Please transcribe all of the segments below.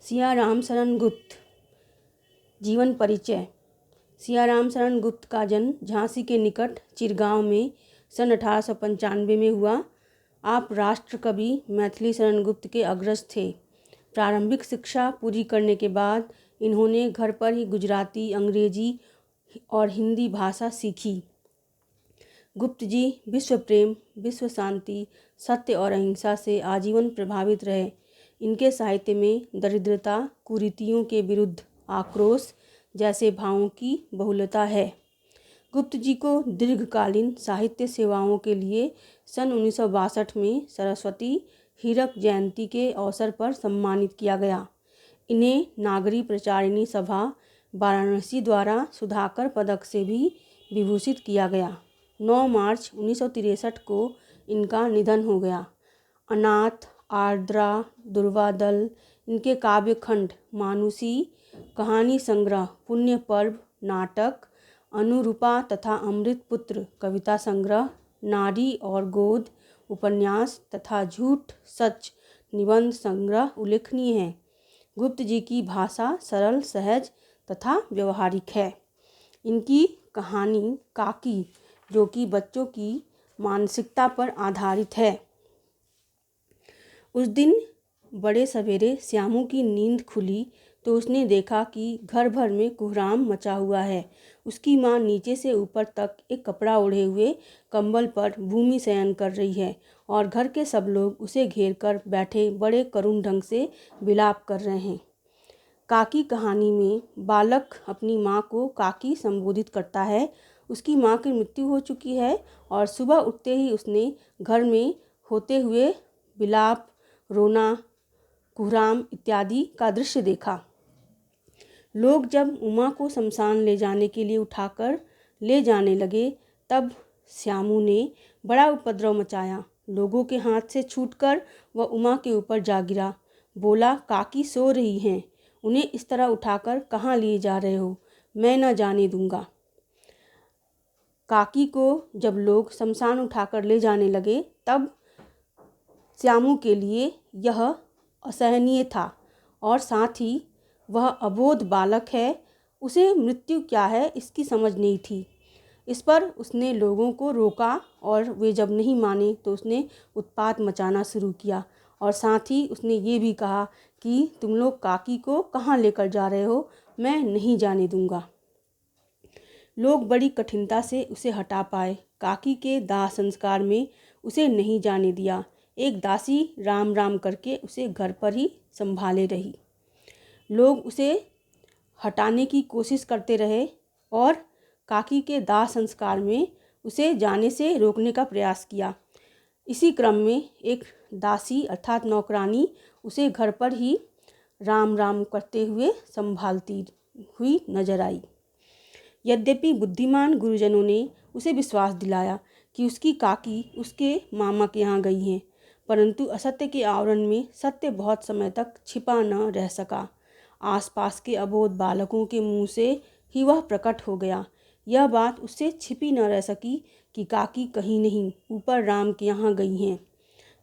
सियाराम शरण गुप्त जीवन परिचय। सियाराम शरण गुप्त का जन्म झांसी के निकट चिरगांव में सन 1895 में हुआ। आप राष्ट्र कवि मैथिली शरण गुप्त के अग्रज थे। प्रारंभिक शिक्षा पूरी करने के बाद इन्होंने घर पर ही गुजराती, अंग्रेजी और हिंदी भाषा सीखी। गुप्त जी विश्व प्रेम, विश्व शांति, सत्य और अहिंसा से आजीवन प्रभावित रहे। इनके साहित्य में दरिद्रता, कुरीतियों के विरुद्ध आक्रोश जैसे भावों की बहुलता है। गुप्त जी को दीर्घकालीन साहित्य सेवाओं के लिए सन 1962 में सरस्वती हीरक जयंती के अवसर पर सम्मानित किया गया। इन्हें नागरी प्रचारिणी सभा वाराणसी द्वारा सुधाकर पदक से भी विभूषित किया गया। 9 मार्च 1963 को इनका निधन हो गया। अनाथ, आर्द्रा, दुर्वादल, इनके काव्यखंड मानुषी, कहानी संग्रह, पुण्य पर्व, नाटक, अनुरूपा तथा अमृत पुत्र, कविता संग्रह, नारी और गोद, उपन्यास तथा झूठ सच निबंध संग्रह उल्लेखनीय हैं। गुप्त जी की भाषा सरल, सहज तथा व्यवहारिक है। इनकी कहानी काकी, जो कि बच्चों की मानसिकता पर आधारित है। उस दिन बड़े सवेरे श्यामू की नींद खुली तो उसने देखा कि घर भर में कोहराम मचा हुआ है। उसकी माँ नीचे से ऊपर तक एक कपड़ा ओढ़े हुए कंबल पर भूमि शयन कर रही है और घर के सब लोग उसे घेर कर बैठे बड़े करुण ढंग से विलाप कर रहे हैं। काकी कहानी में बालक अपनी माँ को काकी संबोधित करता है। उसकी माँ की मृत्यु हो चुकी है और सुबह उठते ही उसने घर में होते हुए विलाप, रोना, कोहराम इत्यादि का दृश्य देखा। लोग जब उमा को शमशान ले जाने के लिए उठाकर ले जाने लगे तब श्यामू ने बड़ा उपद्रव मचाया। लोगों के हाथ से छूटकर वह उमा के ऊपर जा गिरा। बोला, काकी सो रही हैं, उन्हें इस तरह उठाकर कहाँ लिए जा रहे हो? मैं न जाने दूंगा। काकी को जब लोग शमशान उठाकर ले जाने लगे तब श्यामू के लिए यह असहनीय था और साथ ही वह अबोध बालक है, उसे मृत्यु क्या है इसकी समझ नहीं थी। इस पर उसने लोगों को रोका और वे जब नहीं माने तो उसने उत्पात मचाना शुरू किया और साथ ही उसने ये भी कहा कि तुम लोग काकी को कहाँ लेकर जा रहे हो, मैं नहीं जाने दूंगा। लोग बड़ी कठिनता से उसे हटा पाए। काकी के दाह संस्कार में उसे नहीं जाने दिया। एक दासी राम राम करके उसे घर पर ही संभाले रही। लोग उसे हटाने की कोशिश करते रहे और काकी के दाह संस्कार में उसे जाने से रोकने का प्रयास किया। इसी क्रम में एक दासी अर्थात नौकरानी उसे घर पर ही राम राम करते हुए संभालती हुई नजर आई। यद्यपि बुद्धिमान गुरुजनों ने उसे विश्वास दिलाया कि उसकी काकी उसके मामा के यहाँ गई हैं, परंतु असत्य के आवरण में सत्य बहुत समय तक छिपा न रह सका। आसपास के अबोध बालकों के मुंह से ही वह प्रकट हो गया। यह बात उससे छिपी न रह सकी कि काकी कहीं नहीं, ऊपर राम के यहाँ गई हैं।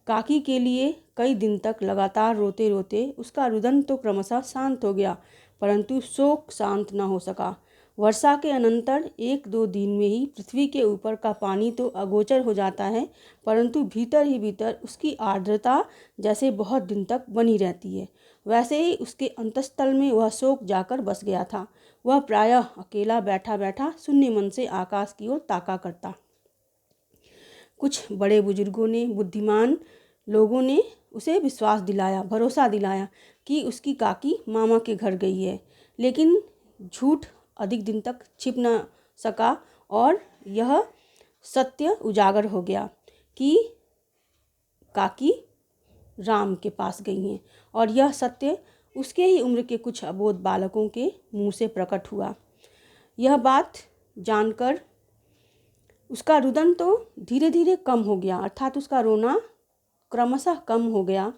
काकी के लिए कई दिन तक लगातार रोते रोते उसका रुदन तो क्रमशः शांत हो गया, परंतु शोक शांत न हो सका। वर्षा के अनंतर 1-2 दिन में ही पृथ्वी के ऊपर का पानी तो अगोचर हो जाता है, परंतु भीतर ही भीतर उसकी आर्द्रता जैसे बहुत दिन तक बनी रहती है। वैसे ही उसके अंतस्थल में वह शोक जाकर बस गया था। वह प्रायः अकेला बैठा बैठा शून्य मन से आकाश की ओर ताका करता। कुछ बड़े बुजुर्गों ने, बुद्धिमान लोगों ने उसे विश्वास दिलाया, भरोसा दिलाया कि उसकी काकी मामा के घर गई है, लेकिन झूठ अधिक दिन तक छिप न सका और यह सत्य उजागर हो गया कि काकी राम के पास गई हैं और यह सत्य उसके ही उम्र के कुछ अबोध बालकों के मुंह से प्रकट हुआ। यह बात जानकर उसका रुदन तो धीरे धीरे कम हो गया, अर्थात उसका रोना क्रमशः कम हो गया,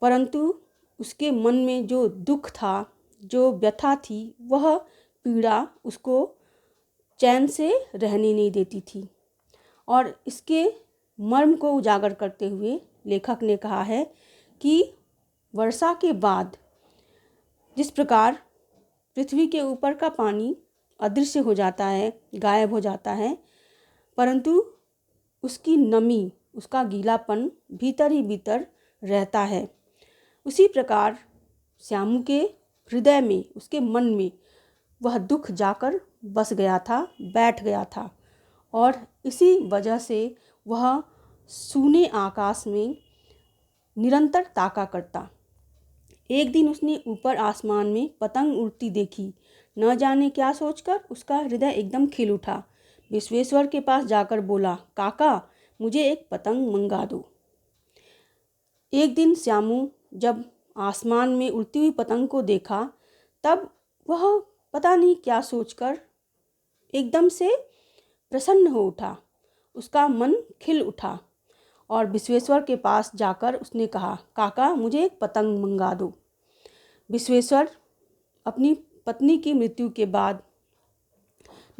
परंतु उसके मन में जो दुख था, जो व्यथा थी, वह पीड़ा उसको चैन से रहने नहीं देती थी। और इसके मर्म को उजागर करते हुए लेखक ने कहा है कि वर्षा के बाद जिस प्रकार पृथ्वी के ऊपर का पानी अदृश्य हो जाता है, गायब हो जाता है, परंतु उसकी नमी, उसका गीलापन भीतर ही भीतर रहता है, उसी प्रकार श्यामू के हृदय में, उसके मन में वह दुख जाकर बस गया था, बैठ गया था। और इसी वजह से वह सूने आकाश में निरंतर ताका करता। एक दिन उसने ऊपर आसमान में पतंग उड़ती देखी। न जाने क्या सोचकर उसका हृदय एकदम खिल उठा। विश्वेश्वर के पास जाकर बोला, काका मुझे एक पतंग मंगा दो। एक दिन श्यामू जब आसमान में उड़ती हुई पतंग को देखा, तब वह पता नहीं क्या सोचकर एकदम से प्रसन्न हो उठा, उसका मन खिल उठा और विश्वेश्वर के पास जाकर उसने कहा, काका मुझे एक पतंग मंगा दो। विश्वेश्वर अपनी पत्नी की मृत्यु के बाद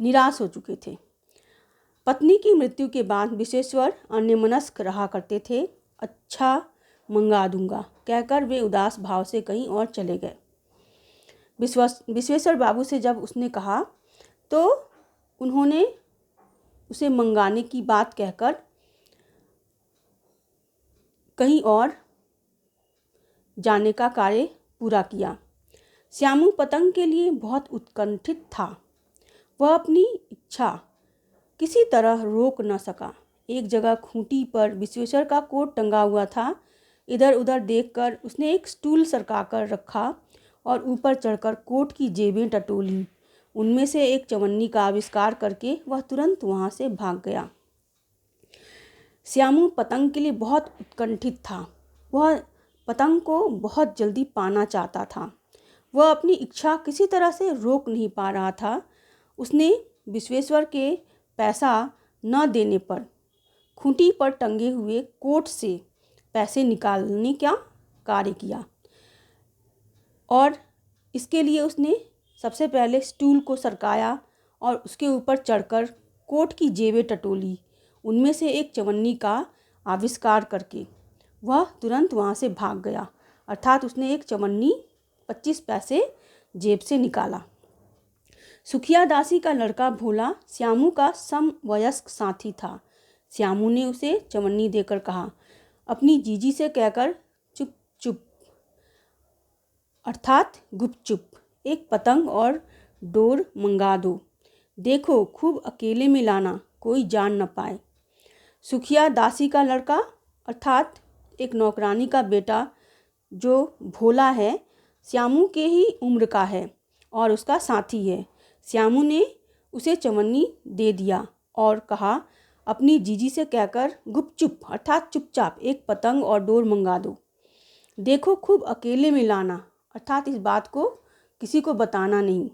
निराश हो चुके थे। पत्नी की मृत्यु के बाद विश्वेश्वर अन्यमनस्क रहा करते थे। अच्छा मंगा दूंगा कहकर वे उदास भाव से कहीं और चले गए। विश्वेश्वर बाबू से जब उसने कहा तो उन्होंने उसे मंगाने की बात कहकर कहीं और जाने का कार्य पूरा किया। श्यामू पतंग के लिए बहुत उत्कंठित था। वह अपनी इच्छा किसी तरह रोक न सका। एक जगह खूंटी पर विश्वेश्वर का कोट टंगा हुआ था। इधर उधर देखकर उसने एक स्टूल सरकाकर रखा और ऊपर चढ़कर कोट की जेबें टटोली। उनमें से एक चवन्नी का आविष्कार करके वह तुरंत वहां से भाग गया। श्यामू पतंग के लिए बहुत उत्कंठित था। वह पतंग को बहुत जल्दी पाना चाहता था। वह अपनी इच्छा किसी तरह से रोक नहीं पा रहा था। उसने विश्वेश्वर के पैसा न देने पर खूंटी पर टंगे हुए कोट से पैसे निकालने का कार्य किया और इसके लिए उसने सबसे पहले स्टूल को सरकाया और उसके ऊपर चढ़कर कोट की जेबें टटोली। उनमें से एक चवन्नी का आविष्कार करके वह तुरंत वहाँ से भाग गया। अर्थात उसने एक चवन्नी 25 पैसे जेब से निकाला। सुखिया दासी का लड़का भोला श्यामू का समवयस्क साथी था। श्यामू ने उसे चवन्नी देकर कहा, अपनी जीजी से कहकर चुप चुप अर्थात गुपचुप एक पतंग और डोर मंगा दो। देखो खूब अकेले में लाना, कोई जान न पाए। सुखिया दासी का लड़का अर्थात एक नौकरानी का बेटा जो भोला है, श्यामू के ही उम्र का है और उसका साथी है। श्यामू ने उसे चवन्नी दे दिया और कहा, अपनी जीजी से कहकर गुपचुप अर्थात चुपचाप एक पतंग और डोर मंगा दो। देखो खूब अकेले में लाना अर्थात इस बात को किसी को बताना नहीं।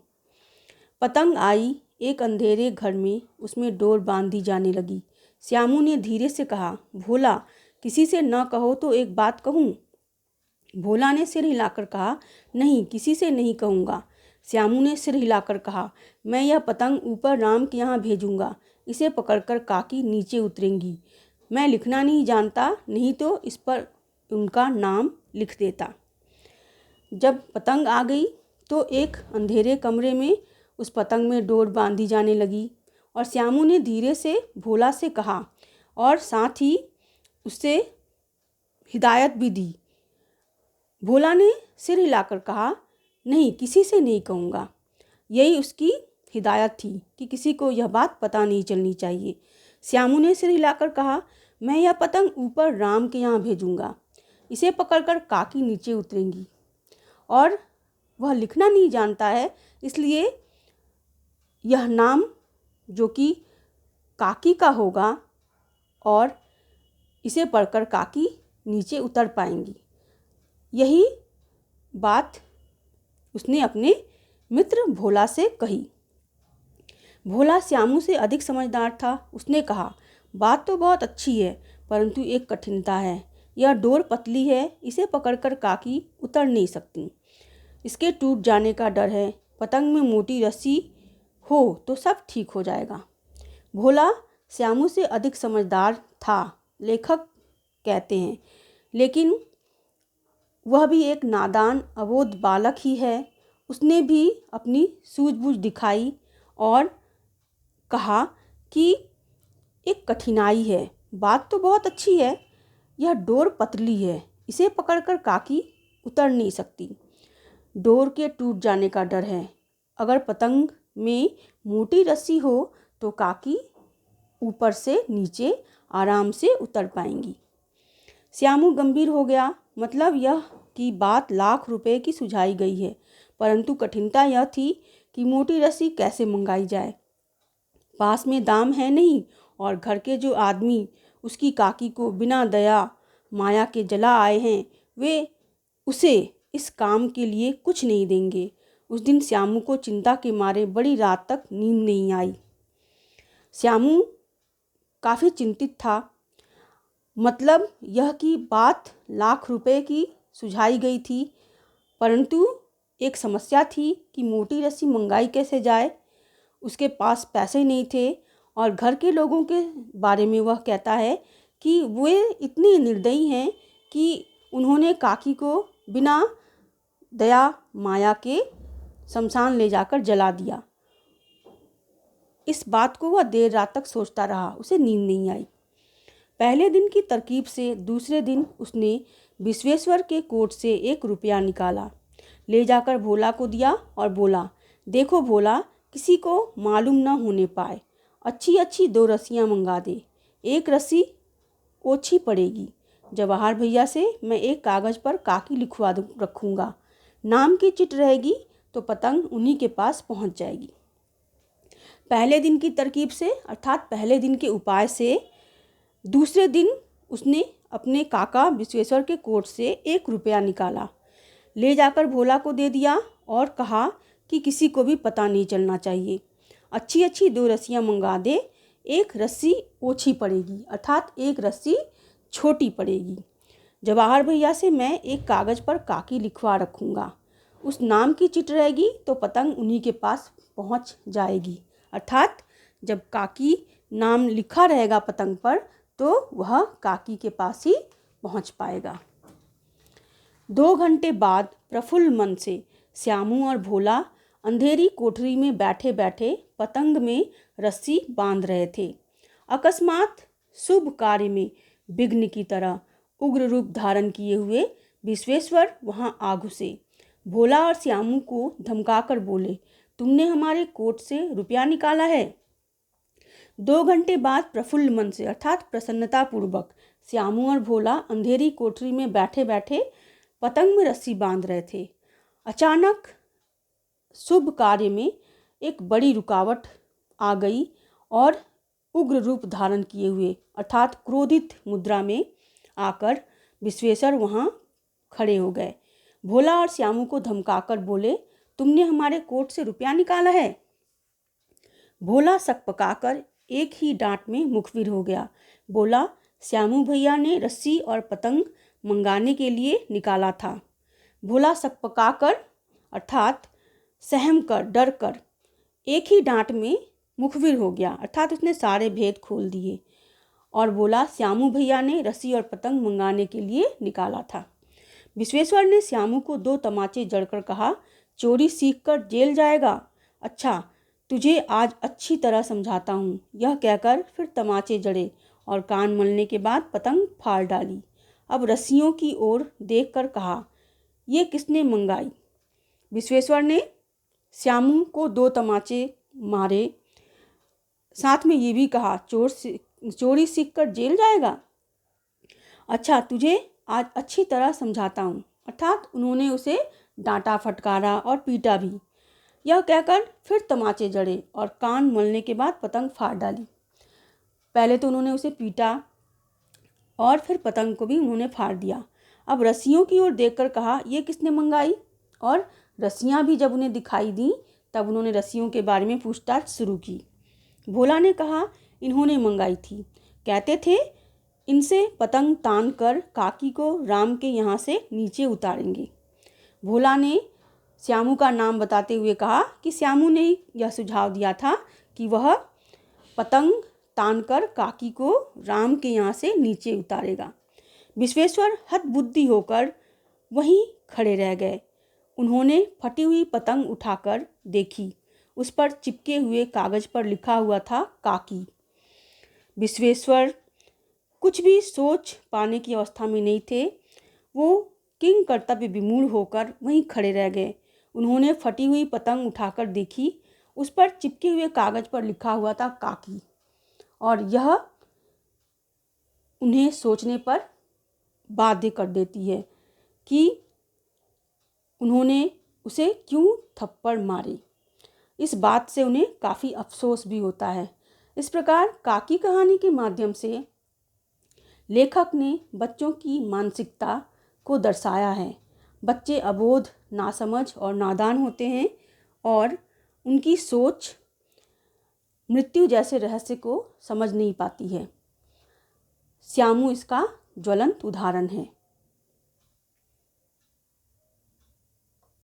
पतंग आई। एक अंधेरे घर में उसमें डोर बांधी जाने लगी। श्यामू ने धीरे से कहा, भोला किसी से न कहो तो एक बात कहूँ। भोला ने सिर हिलाकर कहा, नहीं किसी से नहीं कहूँगा। श्यामू ने सिर हिलाकर कहा, मैं यह पतंग ऊपर राम के यहाँ भेजूँगा। इसे पकड़कर काकी नीचे उतरेंगी। मैं लिखना नहीं जानता, नहीं तो इस पर उनका नाम लिख देता। जब पतंग आ गई तो एक अंधेरे कमरे में उस पतंग में डोर बांधी जाने लगी और श्यामू ने धीरे से भोला से कहा और साथ ही उससे हिदायत भी दी। भोला ने सिर हिलाकर कहा, नहीं किसी से नहीं कहूँगा। यही उसकी हिदायत थी कि किसी को यह बात पता नहीं चलनी चाहिए। श्यामू ने सिर हिलाकर कहा, मैं यह पतंग ऊपर राम के यहाँ भेजूँगा। इसे पकड़कर काकी नीचे उतरेंगी। और वह लिखना नहीं जानता है, इसलिए यह नाम जो कि काकी का होगा और इसे पढ़कर काकी नीचे उतर पाएंगी। यही बात उसने अपने मित्र भोला से कही। भोला श्यामू से अधिक समझदार था। उसने कहा, बात तो बहुत अच्छी है, परंतु एक कठिनता है। यह डोर पतली है, इसे पकड़कर काकी उतर नहीं सकती। इसके टूट जाने का डर है। पतंग में मोटी रस्सी हो तो सब ठीक हो जाएगा। भोला श्यामू से अधिक समझदार था, लेखक कहते हैं, लेकिन वह भी एक नादान अबोध बालक ही है। उसने भी अपनी सूझबूझ दिखाई और कहा कि एक कठिनाई है। बात तो बहुत अच्छी है, यह डोर पतली है, इसे पकड़कर काकी उतर नहीं सकती। डोर के टूट जाने का डर है। अगर पतंग में मोटी रस्सी हो तो काकी ऊपर से नीचे आराम से उतर पाएंगी। श्यामू गंभीर हो गया। मतलब यह कि बात लाख रुपए की सुझाई गई है, परंतु कठिनता यह थी कि मोटी रस्सी कैसे मंगाई जाए। पास में दाम है नहीं और घर के जो आदमी उसकी काकी को बिना दया माया के जला आए हैं, वे उसे इस काम के लिए कुछ नहीं देंगे। उस दिन श्यामू को चिंता के मारे बड़ी रात तक नींद नहीं आई। श्यामू काफ़ी चिंतित था। मतलब यह कि बात लाख रुपए की सुझाई गई थी, परंतु एक समस्या थी कि मोटी रस्सी मंगाई कैसे जाए। उसके पास पैसे नहीं थे और घर के लोगों के बारे में वह कहता है कि वे इतने निर्दयी हैं कि उन्होंने काकी को बिना दया माया के शमशान ले जाकर जला दिया। इस बात को वह देर रात तक सोचता रहा, उसे नींद नहीं आई। पहले दिन की तरकीब से दूसरे दिन उसने विश्वेश्वर के कोट से 1 रुपया निकाला, ले जाकर भोला को दिया और बोला, देखो भोला, किसी को मालूम न होने पाए, अच्छी अच्छी 2 रस्सियाँ मंगा दे। 1 रस्सी ओछी पड़ेगी। जवाहर भैया से मैं एक कागज़ पर काकी लिखवा रखूँगा। नाम की चिट रहेगी तो पतंग उन्हीं के पास पहुँच जाएगी। पहले दिन की तरकीब से अर्थात पहले दिन के उपाय से दूसरे दिन उसने अपने काका विश्वेश्वर के कोट से 1 रुपया निकाला, ले जाकर भोला को दे दिया और कहा कि किसी को भी पता नहीं चलना चाहिए। अच्छी अच्छी 2 रस्सियाँ मंगा दे, 1 रस्सी ओछी पड़ेगी अर्थात 1 रस्सी छोटी पड़ेगी। जवाहर भैया से मैं एक कागज़ पर काकी लिखवा रखूँगा। उस नाम की चिट रहेगी तो पतंग उन्हीं के पास पहुँच जाएगी। अर्थात जब काकी नाम लिखा रहेगा पतंग पर तो वह काकी के पास ही पहुँच पाएगा। 2 घंटे बाद प्रफुल्ल मन से श्यामू और भोला अंधेरी कोठरी में बैठे बैठे पतंग में रस्सी बांध रहे थे। अकस्मात शुभ कार्य में विघ्न की तरह उग्र रूप धारण किए हुए विश्वेश्वर वहां आ घुसे। भोला और श्यामू को धमकाकर बोले, तुमने हमारे कोट से रुपया निकाला है। 2 घंटे बाद प्रफुल्ल मन से अर्थात प्रसन्नता पूर्वक श्यामू और भोला अंधेरी कोठरी में बैठे बैठे पतंग में रस्सी बांध रहे थे। अचानक शुभ कार्य में एक बड़ी रुकावट आ गई और उग्र रूप धारण किए हुए अर्थात क्रोधित मुद्रा में आकर विश्वेश्वर वहाँ खड़े हो गए। भोला और श्यामू को धमकाकर बोले, तुमने हमारे कोट से रुपया निकाला है। भोला सकपकाकर एक ही डांट में मुखबिर हो गया। बोला, श्यामू भैया ने रस्सी और पतंग मंगाने के लिए निकाला था। भोला सकपकाकर अर्थात सहम कर डर कर एक ही डांट में मुखबिर हो गया अर्थात उसने सारे भेद खोल दिए और बोला, श्यामू भैया ने रस्सी और पतंग मंगाने के लिए निकाला था। विश्वेश्वर ने श्यामू को 2 तमाचे जड़कर कहा, चोरी सीख कर जेल जाएगा। अच्छा, तुझे आज अच्छी तरह समझाता हूँ। यह कहकर फिर तमाचे जड़े और कान मलने के बाद पतंग फाड़ डाली। अब रस्सियों की ओर देखकर कहा, ये किसने मंगाई? विश्वेश्वर ने श्यामू को 2 तमाचे मारे, साथ में ये भी कहा, चोरी सीख कर जेल जाएगा। अच्छा, तुझे आज अच्छी तरह समझाता हूँ। अर्थात उन्होंने उसे डांटा, फटकारा और पीटा भी। यह कहकर फिर तमाचे जड़े और कान मलने के बाद पतंग फाड़ डाली। पहले तो उन्होंने उसे पीटा और फिर पतंग को भी उन्होंने फाड़ दिया। अब रस्सियों की ओर देखकर कहा, ये किसने मंगाई? और रस्सियाँ भी जब उन्हें दिखाई दी तब उन्होंने रस्सियों के बारे में पूछताछ शुरू की। भोला ने कहा, इन्होंने मंगाई थी। कहते थे इनसे पतंग तान कर काकी को राम के यहाँ से नीचे उतारेंगे। भोला ने श्यामू का नाम बताते हुए कहा कि श्यामू ने यह सुझाव दिया था कि वह पतंग तान कर काकी को राम के यहाँ से नीचे उतारेगा। विश्वेश्वर हतबुद्धि होकर वहीं खड़े रह गए। उन्होंने फटी हुई पतंग उठाकर देखी। उस पर चिपके हुए कागज पर लिखा हुआ था काकी। विश्वेश्वर कुछ भी सोच पाने की अवस्था में नहीं थे। वो किंग कर्तव्य विमूढ़ होकर वहीं खड़े रह गए। उन्होंने फटी हुई पतंग उठाकर देखी। उस पर चिपके हुए कागज पर लिखा हुआ था काकी, और यह उन्हें सोचने पर बाध्य कर देती है कि उन्होंने उसे क्यों थप्पड़ मारे। इस बात से उन्हें काफ़ी अफसोस भी होता है। इस प्रकार काकी कहानी के माध्यम से लेखक ने बच्चों की मानसिकता को दर्शाया है। बच्चे अबोध, नासमझ और नादान होते हैं और उनकी सोच मृत्यु जैसे रहस्य को समझ नहीं पाती है। श्यामू इसका ज्वलंत उदाहरण है।